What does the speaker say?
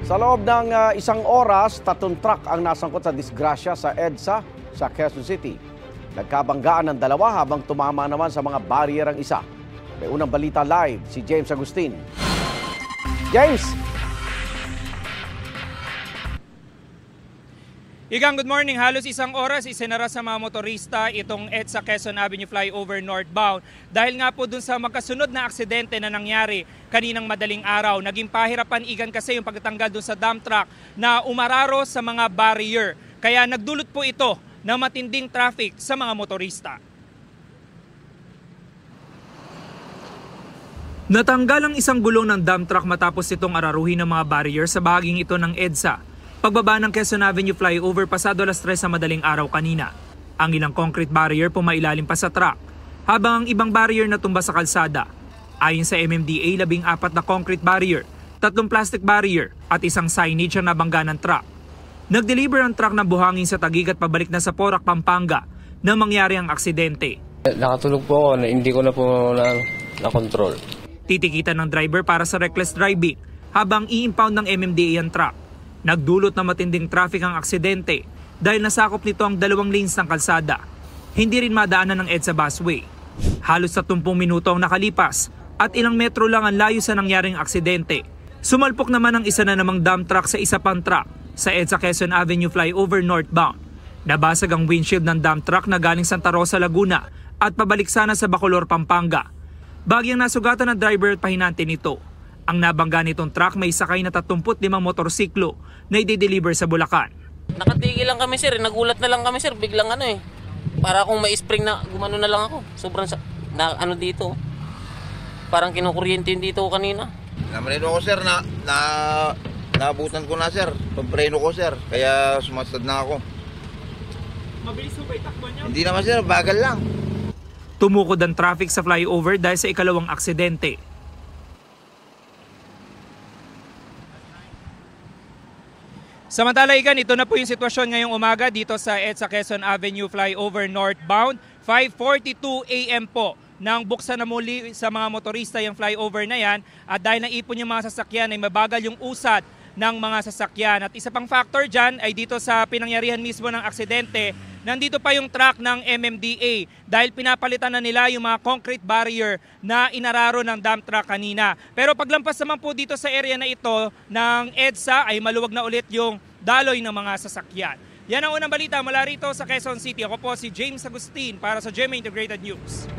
Sa loob ng isang oras, 3 truck ang nasangkot sa disgrasya sa EDSA sa Quezon City. Nagkabanggaan ng dalawa habang tumama naman sa mga barrier ang isa. May unang balita live si James Agustin. James! Igang, good morning. Halos isang oras isinara sa mga motorista itong EDSA Quezon Avenue flyover northbound dahil nga po dun sa magkasunod na aksidente na nangyari kaninang madaling araw. Naging pahirapan igan kasi yung pagtanggal dun sa dump truck na umararo sa mga barrier. Kaya nagdulot po ito ng matinding traffic sa mga motorista. Natanggal ang isang gulong ng dump truck matapos itong araruhin ng mga barrier sa bahaging ito ng EDSA. Pagbaba ng Quezon Avenue flyover pasado alas 3 sa madaling araw kanina. Ang ilang concrete barrier pumailalim pa sa truck, habang ang ibang barrier natumba sa kalsada. Ayon sa MMDA, 14 na concrete barrier, 3 plastic barrier at isang signage ang nabangga ng truck. Nag-deliver ang truck ng buhangin sa Taguig at pabalik na sa Porac, Pampanga nang mangyari ang aksidente. Nakatulog po ako, hindi ko na po na-control. Titikitan ng driver para sa reckless driving habang i-impound ng MMDA ang truck. Nagdulot na matinding traffic ang aksidente dahil nasakop nito ang 2 lanes ng kalsada. Hindi rin madaanan ng EDSA busway. Halos 30 minuto ang nakalipas at ilang metro lang ang layo sa nangyaring aksidente. Sumalpok naman ang isa na namang dump truck sa isa pang truck sa EDSA Quezon Avenue flyover northbound. Nabasag ang windshield ng dump truck na galing Santa Rosa, Laguna at pabalik sana sa Bacolor, Pampanga. Bagyang nasugatan ng driver at pahinante nito. Ang nabangga nitong truck may sakay na 35 motorsiklo na i-deliver sa Bulacan. Nakatigil lang kami sir, nagulat na lang kami sir, biglang para kung may spring na gumano na lang ako. Sobrang dito. Parang kinukuryente dito kanina. Namarino ko sir, naabutan ko na sir, pagpreno ko sir, kaya sumastad na ako. Mabilis mo ba itakbo niyo? Hindi naman sir, bagal lang. Tumukod ang traffic sa flyover dahil sa ikalawang aksidente. Samantala igan, ito na po yung sitwasyon ngayong umaga dito sa EDSA Quezon Avenue flyover northbound. 5:42 AM po nang buksan na muli sa mga motorista yung flyover na yan at dahil naipon yung mga sasakyan ay mabagal yung usad ng mga sasakyan. At isa pang factor dyan ay dito sa pinangyarihan mismo ng aksidente, nandito pa yung truck ng MMDA dahil pinapalitan na nila yung mga concrete barrier na inararo ng dump truck kanina. Pero paglampas naman po dito sa area na ito ng EDSA ay maluwag na ulit yung daloy ng mga sasakyan. Yan ang unang balita mula rito sa Quezon City. Ako po si James Agustin para sa GMA Integrated News.